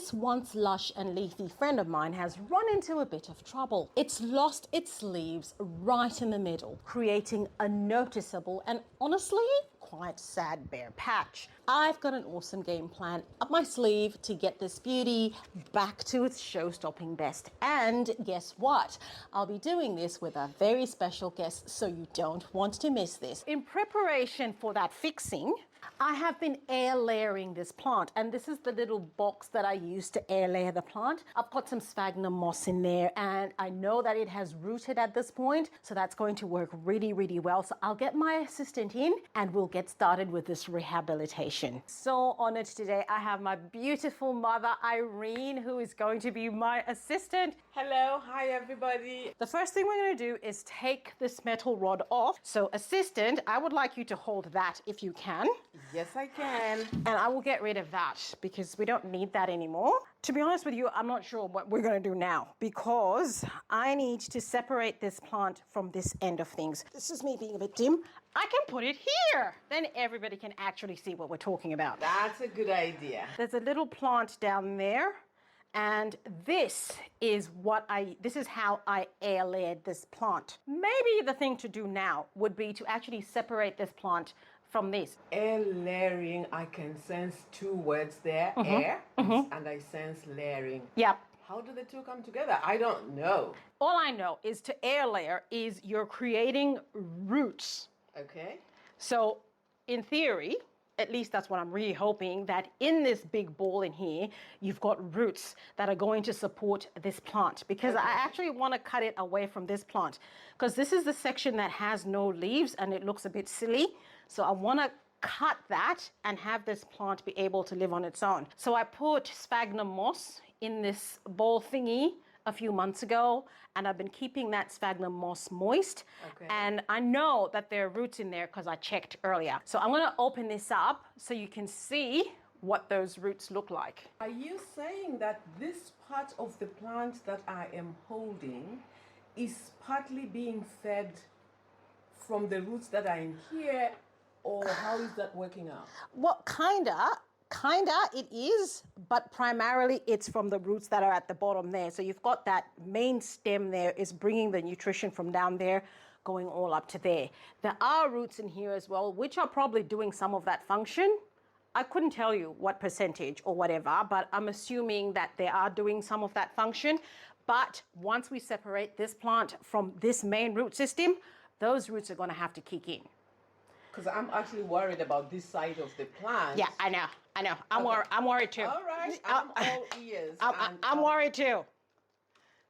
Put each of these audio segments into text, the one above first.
This once lush and leafy friend of mine has run into a bit of trouble. It's lost its leaves right in the middle, creating a noticeable and honestly quite sad bare patch. I've got an awesome game plan up my sleeve to get this beauty back to its show-stopping best. And guess what? I'll be doing this with a very special guest, so you don't want to miss this. In preparation for that fixing, I have been air layering this plant, and this is the little box that I use to air layer the plant. I've got some sphagnum moss in there, and I know that it has rooted at this point, so that's going to work really, really well. So I'll get my assistant in and we'll get started with this rehabilitation. So honored today, I have my beautiful mother, Irene, who is going to be my assistant. Hello, hi everybody. The first thing we're going to do is take this metal rod off. So assistant, I would like you to hold that if you can. Yes, I can. And I will get rid of that because we don't need that anymore. To be honest with you, I'm not sure what we're going to do now because I need to separate this plant from this end of things. This is me being a bit dim. I can put it here. Then everybody can actually see what we're talking about. That's a good idea. There's a little plant down there. And this is how I air layered this plant. Maybe the thing to do now would be to actually separate this plant from this. Air layering, I can sense two words there, air, and I sense layering. Yep. How do the two come together? I don't know. All I know is to air layer is you're creating roots. Okay. So in theory, at least that's what I'm really hoping, that in this big ball in here, you've got roots that are going to support this plant, because I actually want to cut it away from this plant because this is the section that has no leaves and it looks a bit silly. So I want to cut that and have this plant be able to live on its own. So I put sphagnum moss in this ball thingy a few months ago, and I've been keeping that sphagnum moss moist. Okay. And I know that there are roots in there because I checked earlier. So I'm going to open this up so you can see what those roots look like. Are you saying that this part of the plant that I am holding is partly being fed from the roots that are in here, or how is that working out? Well, kinda it is, but primarily it's from the roots that are at the bottom there. So you've got that main stem there is bringing the nutrition from down there going all up to there. There are roots in here as well, which are probably doing some of that function. I couldn't tell you what percentage or whatever, but I'm assuming that they are doing some of that function. But once we separate this plant from this main root system, those roots are going to have to kick in. Because I'm actually worried about this side of the plant. Yeah, I know. I'm worried too. All right, I'm all ears. I'm worried too.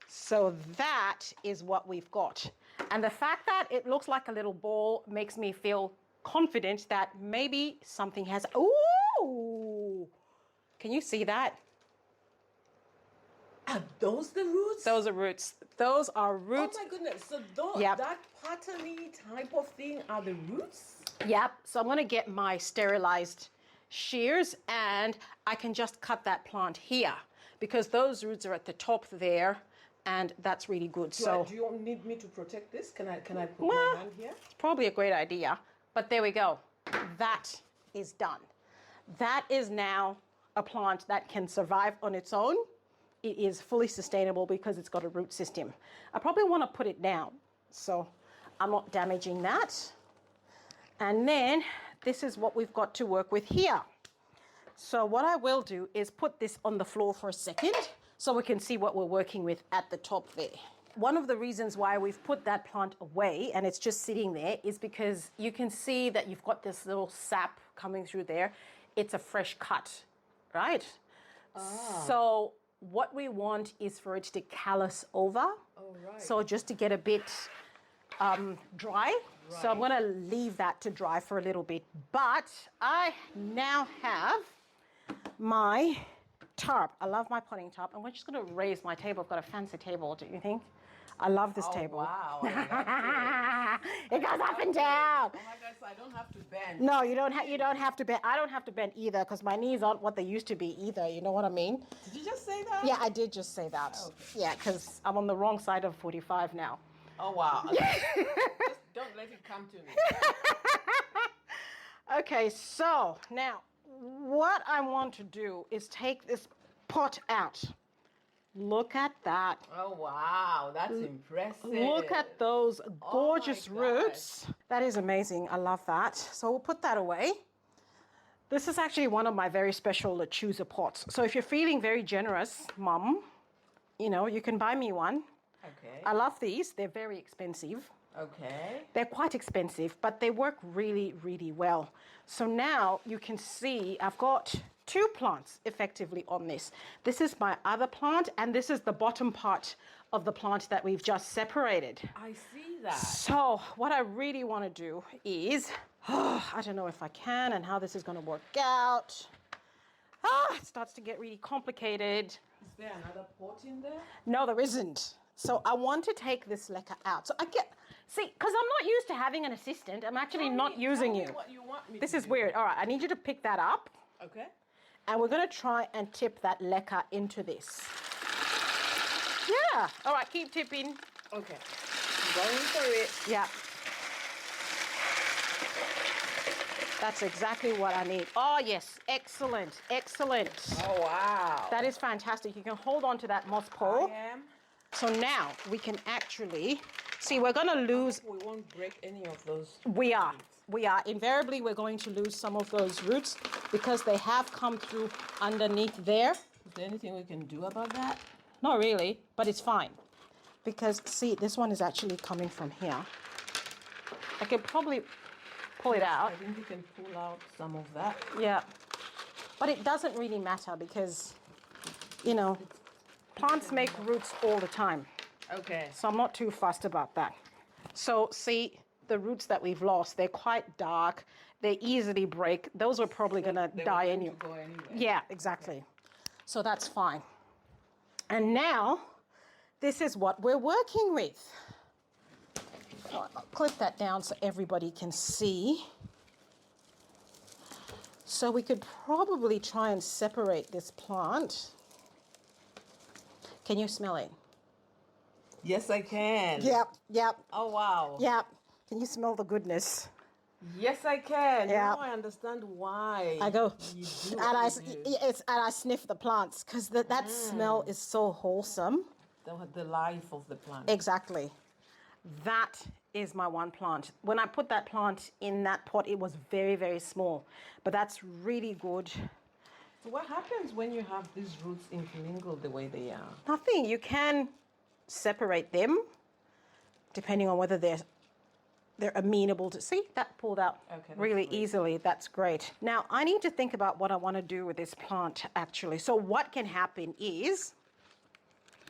So that is what we've got. And the fact that it looks like a little ball makes me feel confident that maybe something has... Ooh! Can you see that? Are those the roots? Those are roots. Those are roots. Oh my goodness. So that patterny type of thing are the roots? Yep. So I'm going to get my sterilized shears and I can just cut that plant here because those roots are at the top there and that's really good. Do you need me to protect this? Can I put my hand here? It's probably a great idea, but there we go. That is done. That is now a plant that can survive on its own. It is fully sustainable because it's got a root system. I probably want to put it down so I'm not damaging that. And then this is what we've got to work with here. So what I will do is put this on the floor for a second so we can see what we're working with at the top there. One of the reasons why we've put that plant away and it's just sitting there is because you can see that you've got this little sap coming through there. It's a fresh cut, right? So what we want is for it to callus over. Oh, right. So just to get a bit dry. Right. So I'm going to leave that to dry for a little bit. But I now have my tarp. I love my potting tarp. And we're just going to raise my table. I've got a fancy table, don't you think? I love this table. Wow. It goes up and down. Oh my God, so I don't have to bend. No, you don't have to bend. I don't have to bend either because my knees aren't what they used to be either. You know what I mean? Did you just say that? Yeah, I did just say that. Okay. Yeah, because I'm on the wrong side of 45 now. Oh, wow. Just don't let it come to me. Okay, so now what I want to do is take this pot out. Look at that. Oh, wow. That's impressive. Look at those gorgeous my roots. That is amazing. I love that. So we'll put that away. This is actually one of my very special Lechuza pots. So if you're feeling very generous, Mum, you know, you can buy me one. Okay. I love these. They're very expensive. Okay. They're quite expensive, but they work really, really well. So now you can see I've got 2 plants effectively on this. This is my other plant, and this is the bottom part of the plant that we've just separated. I see that. So what I really want to do is, I don't know if I can and how this is going to work out. It starts to get really complicated. Is there another pot in there? No, there isn't. So I want to take this leca out. So I get, see, because I'm not used to having an assistant. I'm actually not using you. What you want me This to is do. weird. All right, I need you to pick that up. Okay. And we're going to try and tip that leca into this. Yeah. All right, keep tipping. Okay. I'm going for it. Yeah. That's exactly what I need. Oh, yes. Excellent. Excellent. Oh, wow. That is fantastic. You can hold on to that moss pole. I am. So now we can actually, see, we're going to lose. We won't break any of those. We are. We are. Invariably, we're going to lose some of those roots because they have come through underneath there. Is there anything we can do about that? Not really, but it's fine. Because, see, this one is actually coming from here. I could probably pull it out. I think you can pull out some of that. Yeah. But it doesn't really matter because, you know, plants make roots all the time. Okay. So I'm not too fussed about that. So, see, the roots that we've lost, they're quite dark. They easily break. Those are probably going to die anyway. Yeah, exactly. Okay. So that's fine. And now, this is what we're working with. I'll clip that down so everybody can see. So we could probably try and separate this plant. Can you smell it? Yes, I can. Yep, yep. Oh, wow. Yep. Can you smell the goodness? Yes, I can. Yeah. Now I understand why. I go, you do and what I sniff the plants because that smell is so wholesome. The life of the plant. Exactly. That is my one plant. When I put that plant in that pot, it was very, very small, but that's really good. So what happens when you have these roots intermingled the way they are? Nothing. You can separate them depending on whether they're amenable to, see, that pulled out really easily. That's great. Now I need to think about what I want to do with this plant actually. So what can happen is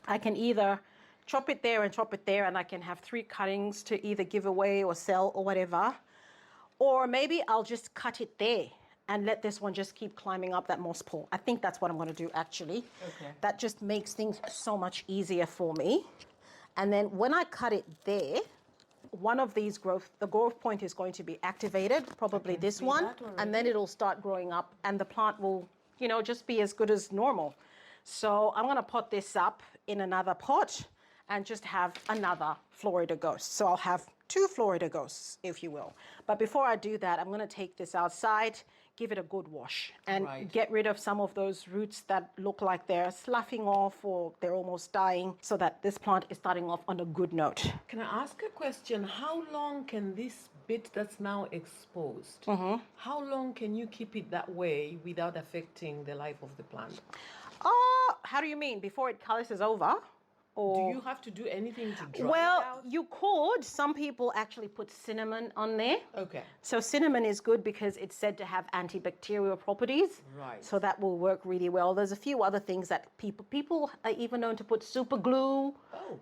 I can either chop it there and chop it there, and I can have 3 cuttings to either give away or sell or whatever. Or maybe I'll just cut it there and let this one just keep climbing up that moss pole. I think that's what I'm going to do actually. Okay. That just makes things so much easier for me. And then when I cut it there, one of these the growth point is going to be activated, probably this one, and then it'll start growing up and the plant will, you know, just be as good as normal. So I'm going to pot this up in another pot and just have another Florida ghost. So I'll have 2 Florida ghosts, if you will. But before I do that, I'm going to take this outside, give it a good wash, and get rid of some of those roots that look like they're sloughing off or they're almost dying, so that this plant is starting off on a good note. Can I ask a question? How long can this bit that's now exposed, how long can you keep it that way without affecting the life of the plant? How do you mean? Before it calluses over? Or do you have to do anything to dry well, it out? you could. Some people actually put cinnamon on there. Okay. So cinnamon is good because it's said to have antibacterial properties. Right. So that will work really well. There's a few other things that people are even known to put super glue,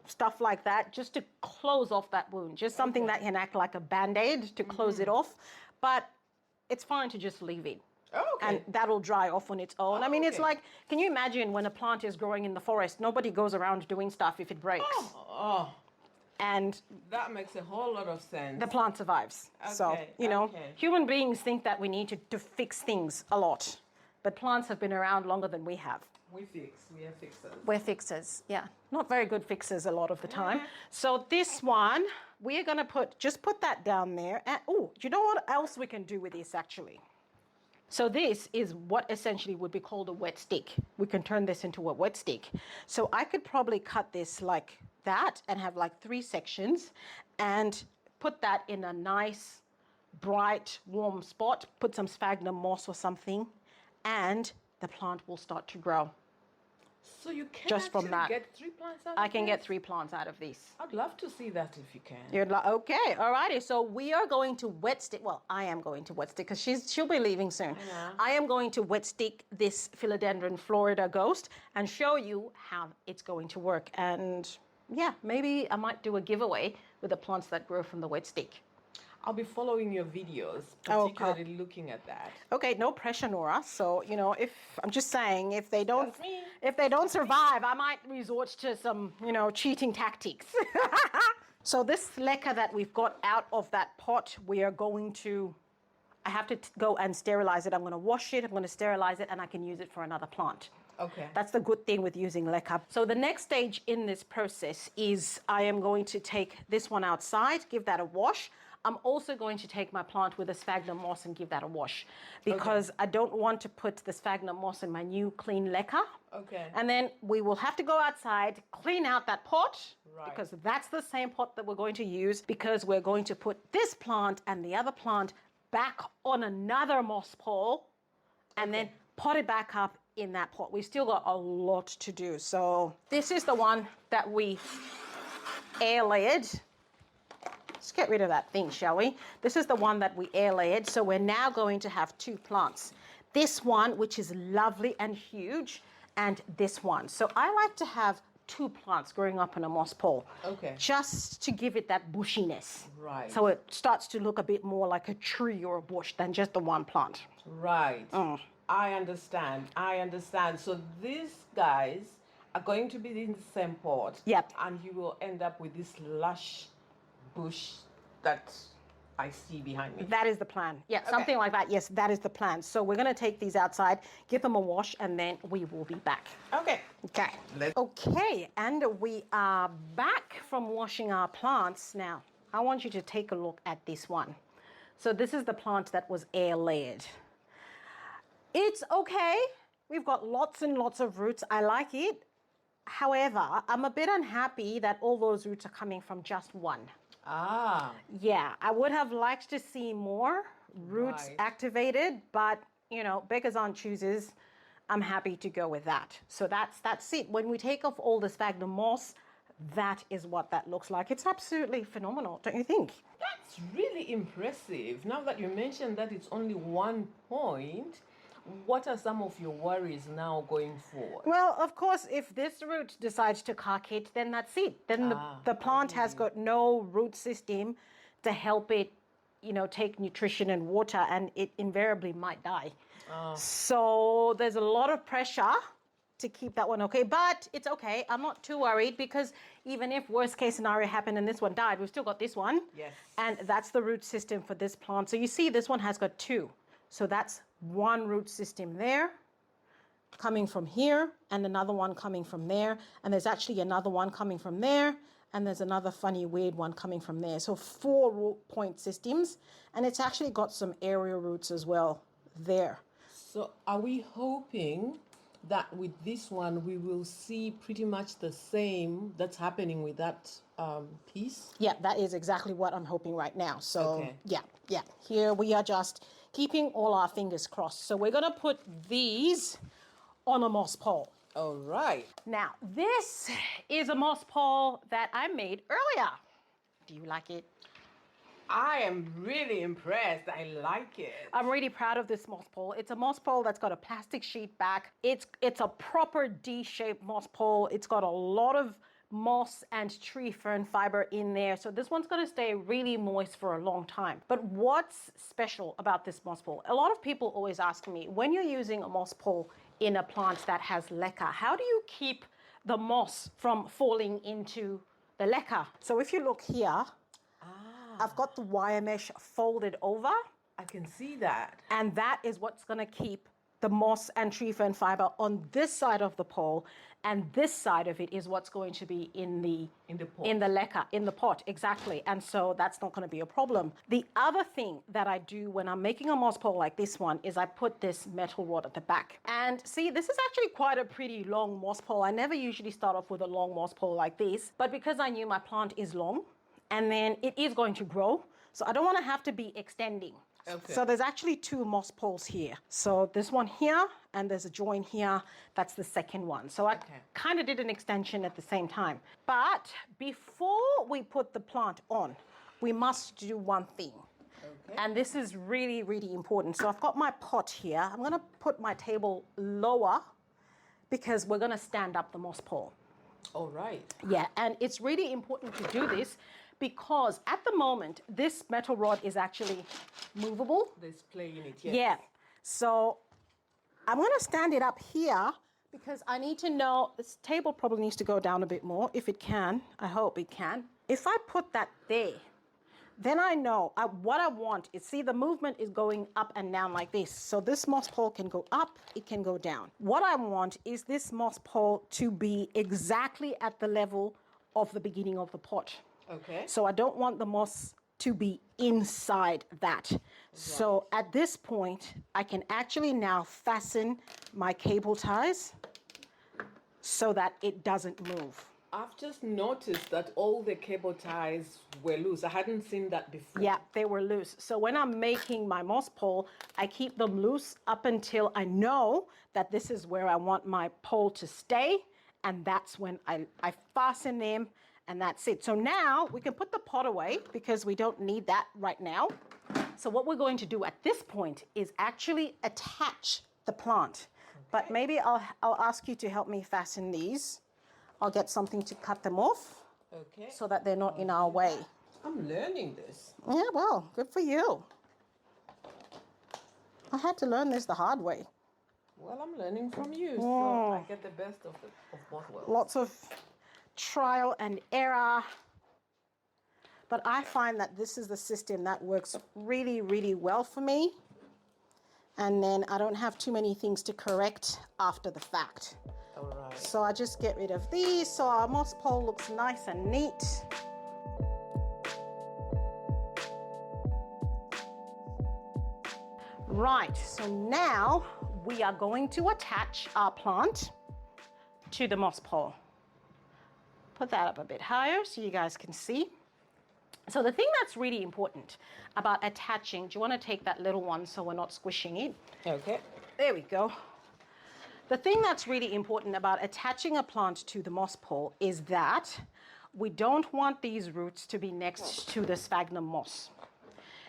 stuff like that, just to close off that wound. Just something that can act like a Band-Aid to close it off. But it's fine to just leave it. Oh, okay. And that'll dry off on its own. I mean, it's like, can you imagine when a plant is growing in the forest, nobody goes around doing stuff if it breaks. And that makes a whole lot of sense. the plant survives. So, you know, human beings think that we need to fix things a lot. But plants have been around longer than we have. We are fixers. We're fixers, yeah. Not very good fixers a lot of the time. So this one, we're going to just put that down there. And, oh, you know what else we can do with this actually? So this is what essentially would be called a wet stick. We can turn this into a wet stick. So I could probably cut this like that and have like 3 sections and put that in a nice, bright, warm spot, put some sphagnum moss or something, and the plant will start to grow. So you can Just from actually that. get 3 plants out of I can get this? 3 plants out of these. I'd love to see that if you can. You're like, okay, alrighty. So we are going to wet stick. Well, I am going to wet stick because she'll be leaving soon. I am going to wet stick this philodendron Florida Ghost and show you how it's going to work. And yeah, maybe I might do a giveaway with the plants that grow from the wet stick. I'll be following your videos, Okay. particularly looking at that. Okay, no pressure, Nora. So, you know, if I'm just saying, if they don't That's me. if they don't survive, I might resort to some, you know, cheating tactics. So this leca that we've got out of that pot, we are going to, I have to go and sterilize it. I'm going to wash it, I'm going to sterilize it, and I can use it for another plant. Okay. That's the good thing with using leca. So the next stage in this process is I am going to take this one outside, give that a wash. I'm also going to take my plant with the sphagnum moss and give that a wash because I don't want to put the sphagnum moss in my new clean leca. Okay. And then we will have to go outside, clean out that pot Right. because that's the same pot that we're going to use because we're going to put this plant and the other plant back on another moss pole and then pot it back up in that pot. We've still got a lot to do. So this is the one that we air layered. Let's get rid of that thing, shall we? This is the one that we air layered. So we're now going to have 2 plants. This one, which is lovely and huge, and this one. So I like to have 2 plants growing up in a moss pole. Okay. Just to give it that bushiness. Right. So it starts to look a bit more like a tree or a bush than just the one plant. Right. I understand. I understand. So these guys are going to be in the same pot. Yep. And you will end up with this lush bush that I see behind me. That is the plan. Yeah, something like that. Yes, that is the plan. So we're going to take these outside, give them a wash, and then we will be back. Okay. Okay. Okay, and we are back from washing our plants. Now, I want you to take a look at this one. So this is the plant that was air layered. It's okay. We've got lots and lots of roots. I like it. However, I'm a bit unhappy that all those roots are coming from just one. Ah. Yeah, I would have liked to see more roots Right. activated, but you know, beggars aren't choosers. I'm happy to go with that. So that's it. When we take off all the sphagnum moss, that is what that looks like. It's absolutely phenomenal, don't you think? That's really impressive. Now that you mentioned that it's only 1 point, what are some of your worries now going forward? Well, of course, if this root decides to cock it, then that's it. Then the plant has got no root system to help it, you know, take nutrition and water, and it invariably might die. So there's a lot of pressure to keep that one okay, but it's okay. I'm not too worried because even if worst case scenario happened and this one died, we've still got this one. Yes. And that's the root system for this plant. So you see this one has got 2. So that's 1 root system there coming from here and another one coming from there. And there's actually another one coming from there. And there's another funny, weird one coming from there. So 4 root point systems. And it's actually got some aerial roots as well there. So are we hoping that with this one we will see pretty much the same that's happening with that piece? Yeah, that is exactly what I'm hoping right now. So Okay. yeah. Here we are just keeping all our fingers crossed. So we're going to put these on a moss pole. All right. Now, this is a moss pole that I made earlier. Do you like it? I am really impressed. I like it. I'm really proud of this moss pole. It's a moss pole that's got a plastic sheet back. It's a proper D-shaped moss pole. It's got a lot of moss and tree fern fiber in there. So this one's going to stay really moist for a long time. But what's special about this moss pole? A lot of people always ask me, when you're using a moss pole in a plant that has leca, how do you keep the moss from falling into the leca? So if you look here, I've got the wire mesh folded over, I can see that. and that is what's going to keep the moss and tree fern fiber on this side of the pole, and this side of it is what's going to be in the pot. in the leca, in the pot, exactly. And so that's not going to be a problem. The other thing that I do when I'm making a moss pole like this one is I put this metal rod at the back. And see, this is actually quite a pretty long moss pole. I never usually start off with a long moss pole like this, but because I knew my plant is long and then it is going to grow, so I don't want to have to be extending. Okay. So there's actually two moss poles here. So this one here, and there's a join here. That's the second one. So I kind of did an extension at the same time. But before we put the plant on, we must do one thing. Okay. And this is really, really important. So I've got my pot here. I'm going to put my table lower because we're going to stand up the moss pole. All right. Yeah, and it's really important to do this because at the moment, this metal rod is actually movable. There's play in it, yes. Yeah. So I'm going to stand it up here because I need to know, this table probably needs to go down a bit more if it can. I hope it can. If I put that there, then I know what I want is, see, the movement is going up and down like this. So this moss pole can go up, it can go down. What I want is this moss pole to be exactly at the level of the beginning of the pot. Okay. So I don't want the moss to be inside that. Right. So at this point, I can actually now fasten my cable ties so that it doesn't move. I've just noticed that all the cable ties were loose. I hadn't seen that before. Yeah, they were loose. So when I'm making my moss pole, I keep them loose up until I know that this is where I want my pole to stay. And that's when I fasten them, and that's it. So now we can put the pot away because we don't need that right now. So what we're going to do at this point is actually attach the plant. Okay. But maybe I'll ask you to help me fasten these. I'll get something to cut them off. Okay. So that they're not in our way. I'm learning this. Yeah, well, good for you. I had to learn this the hard way. Well, I'm learning from you, so I get the best of both worlds. Lots of trial and error. But I find that this is the system that works really, really well for me. And then I don't have too many things to correct after the fact. All right. So I just get rid of these so our moss pole looks nice and neat. Right, so now we are going to attach our plant to the moss pole. Put that up a bit higher so you guys can see. So the thing that's really important about attaching, do you want to take that little one so we're not squishing it? Okay. There we go. The thing that's really important about attaching a plant to the moss pole is that we don't want these roots to be next to the sphagnum moss,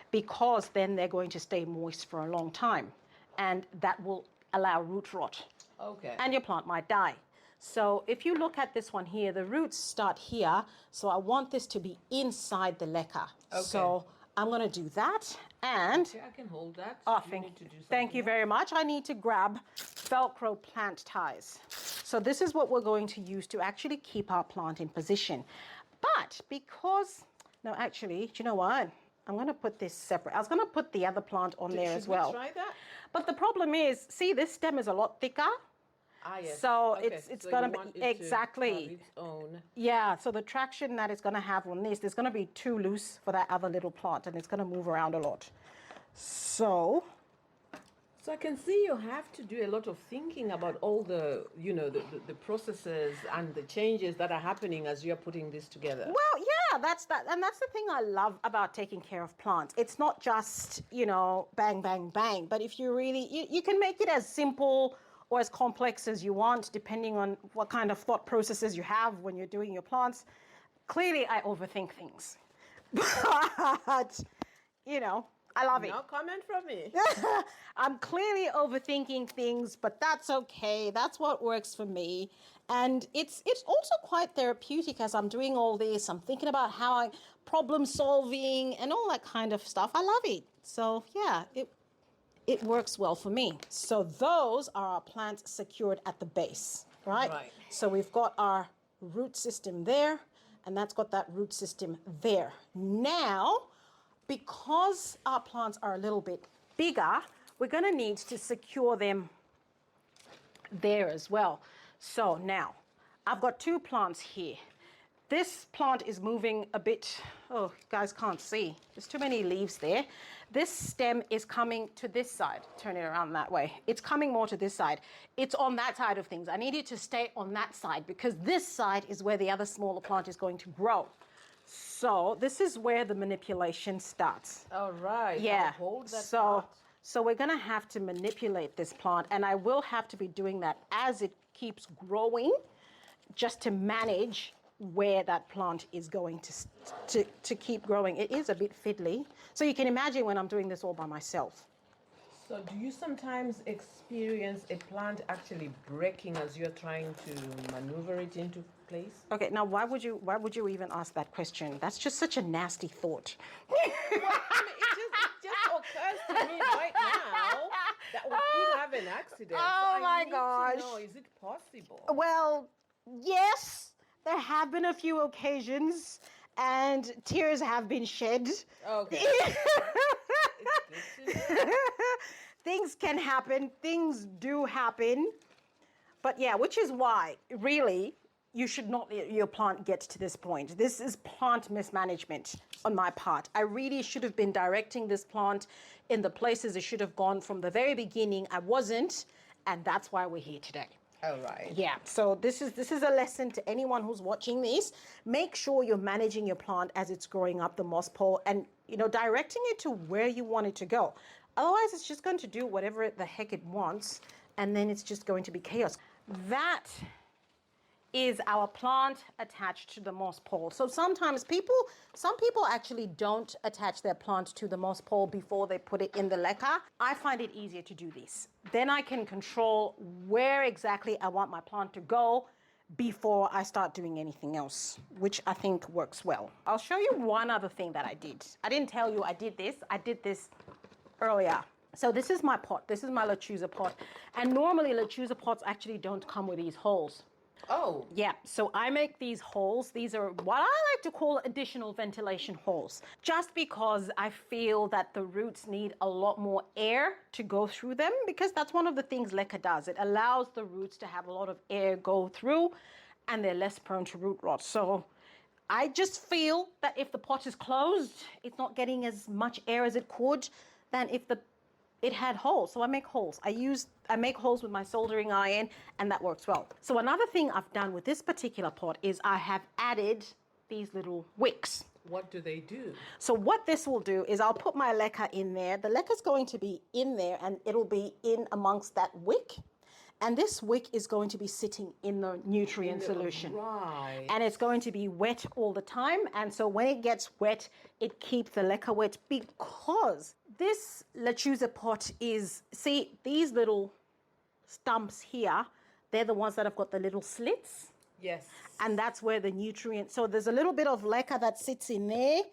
because then they're going to stay moist for a long time, and that will allow root rot. Okay. And your plant might die. So if you look at this one here, the roots start here, so I want this to be inside the leca. Okay. So I'm going to do that, and okay, I can hold that. Oh, thank you very much. I need to grab Velcro plant ties. So this is what we're going to use to actually keep our plant in position. But because, no, actually, do you know what? I'm going to put this separate. I was going to put the other plant on there as well. Should we try that? But the problem is, see, this stem is a lot thicker. Ah, yes. So okay. it's so going to be exactly to have its own. Yeah, so the traction that it's going to have on this, there's going to be too loose for that other little plant, and it's going to move around a lot. So I can see you have to do a lot of thinking about all the, you know, the processes and the changes that are happening as you're putting this together. Well, yeah, that's that. And that's the thing I love about taking care of plants. It's not just, you know, bang, bang, bang. But if you really, you can make it as simple or as complex as you want, depending on what kind of thought processes you have when you're doing your plants. Clearly, I overthink things. But, you know, I love it. No comment from me. I'm clearly overthinking things, but that's okay. That's what works for me. And it's also quite therapeutic as I'm doing all this. I'm thinking about how I problem solving and all that kind of stuff. I love it. So yeah, it works well for me. So those are our plants secured at the base, right? Right. So we've got our root system there, and that's got that root system there. Now, because our plants are a little bit bigger, we're going to need to secure them there as well. So now I've got two plants here. This plant is moving a bit, oh, you guys can't see. There's too many leaves there. This stem is coming to this side. Turn it around that way. It's coming more to this side. It's on that side of things. I need it to stay on that side because this side is where the other smaller plant is going to grow. So this is where the manipulation starts. All right. Yeah. I'll hold that So part. we're gonna have to manipulate this plant, and I will have to be doing that as it keeps growing, just to manage where that plant is going to keep growing. It is a bit fiddly. So you can imagine when I'm doing this all by myself. So do you sometimes experience a plant actually breaking as you're trying to maneuver it into place? Okay, now why would you even ask that question? That's just such a nasty thought. Well, I mean, it just occurs to me right now that we could have an accident. Oh So my I need gosh. to know, is it possible? Well, yes, there have been a few occasions and tears have been shed. Okay. It's good to know. Things can happen, things do happen. But yeah, which is why really you should not let your plant get to this point. This is plant mismanagement on my part. I really should have been directing this plant in the places it should have gone from the very beginning. I wasn't, and that's why we're here today. All right. Yeah, so this is a lesson to anyone who's watching this. Make sure you're managing your plant as it's growing up the moss pole and, directing it to where you want it to go. Otherwise, it's just going to do whatever the heck it wants, and then it's just going to be chaos. That is our plant attached to the moss pole. So sometimes some people actually don't attach their plant to the moss pole before they put it in the leca. I find it easier to do this. Then I can control where exactly I want my plant to go before I start doing anything else, which I think works well. I'll show you one other thing that I did. I didn't tell you I did this. I did this earlier. So this is my pot. This is my Lechuza pot. And normally Lechuza pots actually don't come with these holes. Oh. Yeah, so I make these holes. These are what I like to call additional ventilation holes, just because I feel that the roots need a lot more air to go through them, because that's one of the things LECA does. It allows the roots to have a lot of air go through, and they're less prone to root rot. So I just feel that if the pot is closed, it's not getting as much air as it could than if it had holes. So I make holes. I make holes with my soldering iron, and that works well. So another thing I've done with this particular pot is I have added these little wicks. What do they do? So what this will do is I'll put my leca in there. The leca is going to be in there, and it'll be in amongst that wick. And this wick is going to be sitting in the nutrient solution. Right. And it's going to be wet all the time. And so when it gets wet, it keeps the leca wet, because this Lechuza pot is, see, these little stumps here, they're the ones that have got the little slits. Yes. And that's where the nutrient, so there's a little bit of leca that sits in there,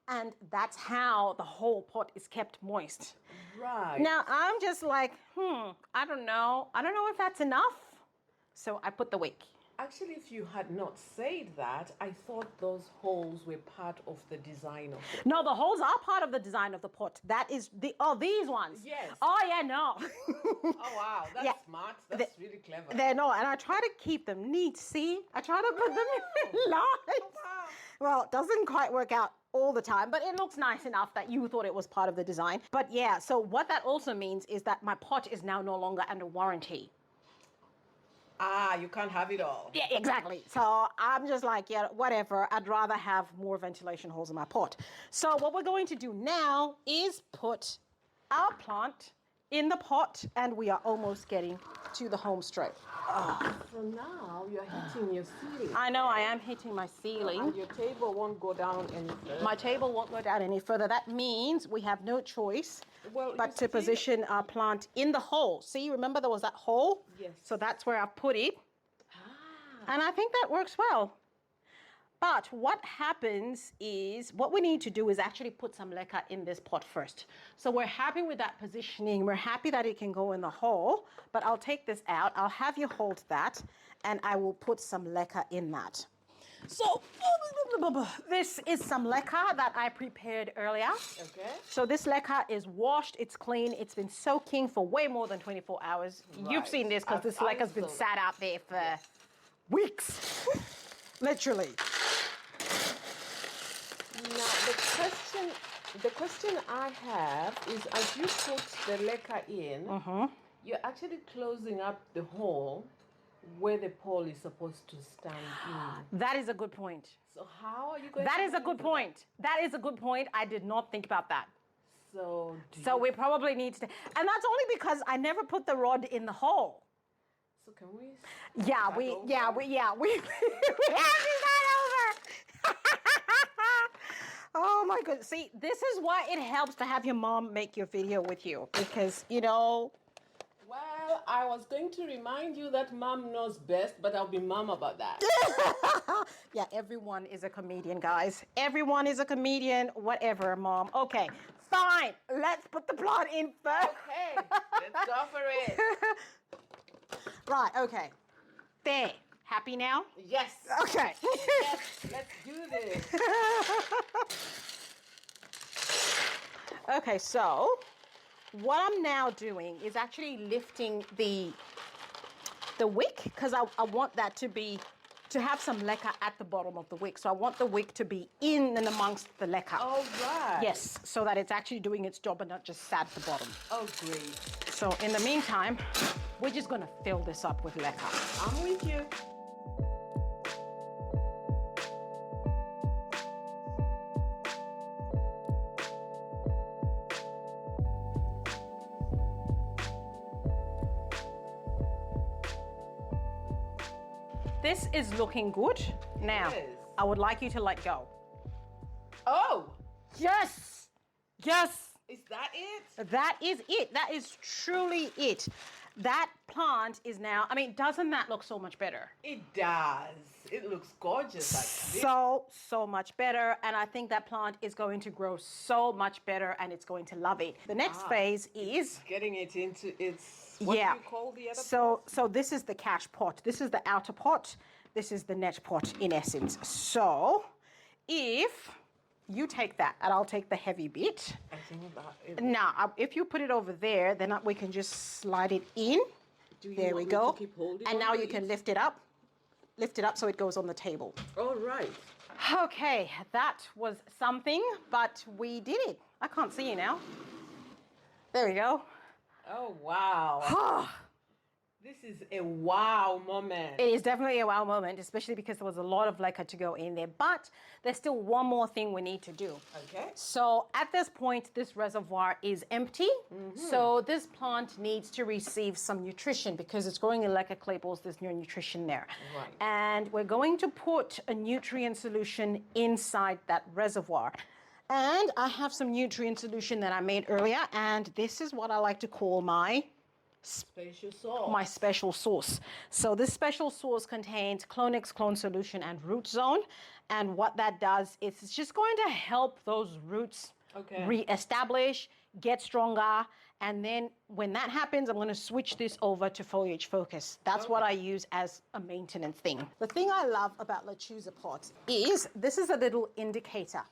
and that's how the whole pot is kept moist. Right. Now I'm just like, I don't know if that's enough. So I put the wick. Actually, if you had not said that, I thought those holes were part of the design of it. No, the holes are part of the design of the pot. That is these ones. Yes. Oh yeah, no. Oh wow, that's Yeah. smart. That's really clever. They're not, and I try to keep them neat. See, I try to put them in lines. Wow. Well, it doesn't quite work out all the time, but it looks nice enough that you thought it was part of the design. But yeah, so what that also means is that my pot is now no longer under warranty. Ah, you can't have it all. Yeah, exactly. So I'm just like, yeah, whatever. I'd rather have more ventilation holes in my pot. So what we're going to do now is put our plant in the pot, and we are almost getting to the home straight. So now you're hitting your ceiling. I know I am hitting my ceiling. And your table won't go down any further. My table won't go down any further. That means we have no choice but to you see- position our plant in the hole. See, remember there was that hole? Yes. So that's where I put it. Ah. And I think that works well. But what happens is, what we need to do is actually put some leca in this pot first. So we're happy with that positioning. We're happy that it can go in the hole, but I'll take this out. I'll have you hold that, and I will put some leca in that. So this is some leca that I prepared earlier. Okay. So this leca is washed, it's clean, it's been soaking for way more than 24 hours. Right. You've seen this because this leca's been sat out there for weeks, literally. Now the question I have is, as you put the leca in, you're actually closing up the hole where the pole is supposed to stand in. That is a good point. So how are you going That to is a good point. That is a good point. I did not think about that. So we probably need to, and that's only because I never put the rod in the hole. So can we? Yeah, we have to start over. Oh my goodness. See, this is why it helps to have your mom make your video with you, because, you know. Well, I was going to remind you that mom knows best, but I'll be mum about that. Yeah, everyone is a comedian, guys. Everyone is a comedian, whatever, mom. Okay, fine. Let's put the plant in first. Okay, let's go for it. Right, okay. There. Happy now? Yes. Okay. Yes, let's do this. Okay, so what I'm now doing is actually lifting the wick, because I want that to have some leca at the bottom of the wick. So I want the wick to be in and amongst the leca. All right. Yes, so that it's actually doing its job and not just sat at the bottom. Oh, great. So in the meantime, we're just gonna fill this up with leca. I'm with you. This is looking good. Now, Yes. I would like you to let go. Oh, Yes! Yes! is that it? That is it. That is truly it. That plant is now, I mean, doesn't that look so much better? It does. It looks gorgeous, actually. So much better. And I think that plant is going to grow so much better and it's going to love it. The next phase is Getting it into its, what do you call the other So this is the cash pot. This is the outer pot. This is the net pot in essence. So if you take that and I'll take the heavy bit. I think that it, Now, if you put it over there, then we can just slide it in. There we go. keep holding And on now to you can it? lift it up. Lift it up so it goes on the table. All right. Okay, that was something, but we did it. I can't see you now. There we go. Oh, wow. This is a wow moment. It is definitely a wow moment, especially because there was a lot of leca to go in there. But there's still one more thing we need to do. Okay. So at this point, this reservoir is empty. So this plant needs to receive some nutrition because it's growing in leca clay balls. There's no nutrition there. Right. And we're going to put a nutrient solution inside that reservoir. And I have some nutrient solution that I made earlier. And this is what I like to call my special sauce. So this special sauce contains Clonix clone solution and root zone. And what that does is it's just going to help those roots re-establish, get stronger. And then when that happens, I'm going to switch this over to foliage focus. That's what I use as a maintenance thing. The thing I love about Lechuza pots is this is a little indicator.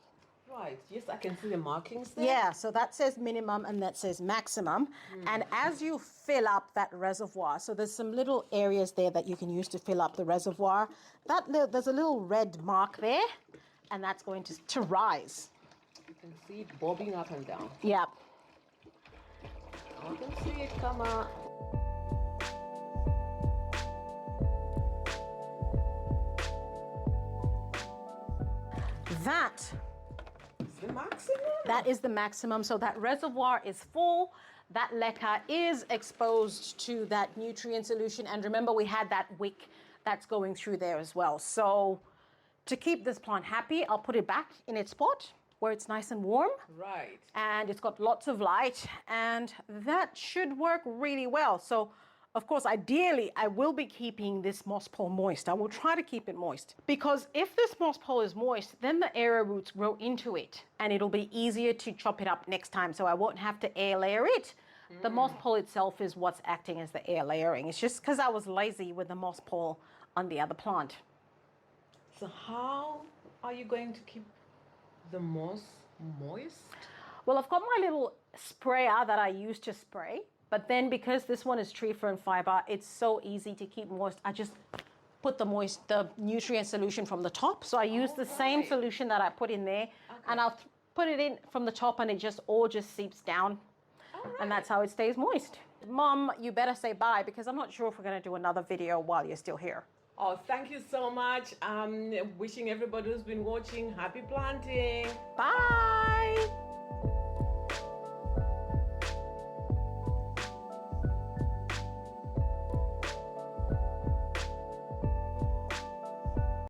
Right. Yes, I can see the markings there. Yeah, so that says minimum and that says maximum. And as you fill up that reservoir, so there's some little areas there that you can use to fill up the reservoir. There's a little red mark there, and that's going to rise. You can see it bobbing up and down. Yeah. I can see it come out. That The maximum? That is the maximum. So that reservoir is full. That leca is exposed to that nutrient solution. And remember, we had that wick that's going through there as well. So to keep this plant happy, I'll put it back in its pot where it's nice and warm. Right. And it's got lots of light. And that should work really well. So of course, ideally, I will be keeping this moss pole moist. I will try to keep it moist because if this moss pole is moist, then the arrow roots grow into it and it'll be easier to chop it up next time. So I won't have to air layer it. The moss pole itself is what's acting as the air layering. It's just because I was lazy with the moss pole on the other plant. So how are you going to keep the moss moist? Well, I've got my little sprayer that I use to spray, but then because this one is tree fern fiber, it's so easy to keep moist. I just put the nutrient solution from the top. So I use the same solution that I put in there, and I'll put it in from the top, and it just all seeps down. And that's how it stays moist. Mom, you better say bye, because I'm not sure if we're going to do another video while you're still here. Oh, thank you so much. Wishing everybody who's been watching happy planting. Bye.